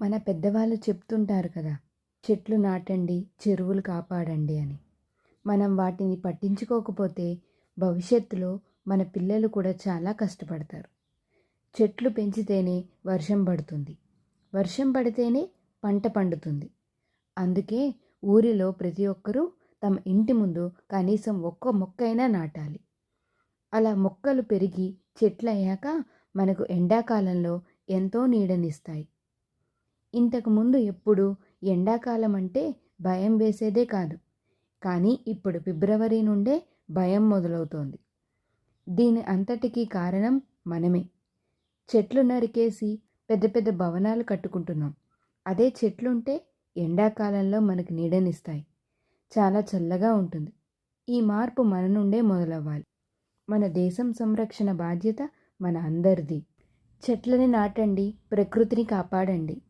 మన పెద్దవాళ్ళు చెప్తుంటారు కదా, చెట్లు నాటండి, చెరువులు కాపాడండి అని. మనం వాటిని పట్టించుకోకపోతే భవిష్యత్తులో మన పిల్లలు కూడా చాలా కష్టపడతారు. చెట్లు పెంచితేనే వర్షం పడుతుంది. వర్షం పడితేనే పంట పండుతుంది. అందుకే ఊరిలో ప్రతి ఒక్కరూ తమ ఇంటి ముందు కనీసం ఒక్క మొక్కైనా నాటాలి. అలా మొక్కలు పెరిగి చెట్లయ్యాక మనకు ఎండాకాలంలో ఎంతో నీడనిస్తాయి. ఇంతకుముందు ఎప్పుడు ఎండాకాలం అంటే భయం వేసేదే కాదు. కానీ ఇప్పుడు ఫిబ్రవరి నుండే భయం మొదలవుతోంది. దీని అంతటికీ కారణం మనమే. చెట్లు నరికేసి పెద్ద పెద్ద భవనాలు కట్టుకుంటున్నాం. అదే చెట్లుంటే ఎండాకాలంలో మనకు నీడనిస్తాయి. చాలా చల్లగా ఉంటుంది. ఈ మార్పు మన నుండే మొదలవ్వాలి. మన దేశం సంరక్షణ బాధ్యత మన అందరిది. చెట్లని నాటండి, ప్రకృతిని కాపాడండి.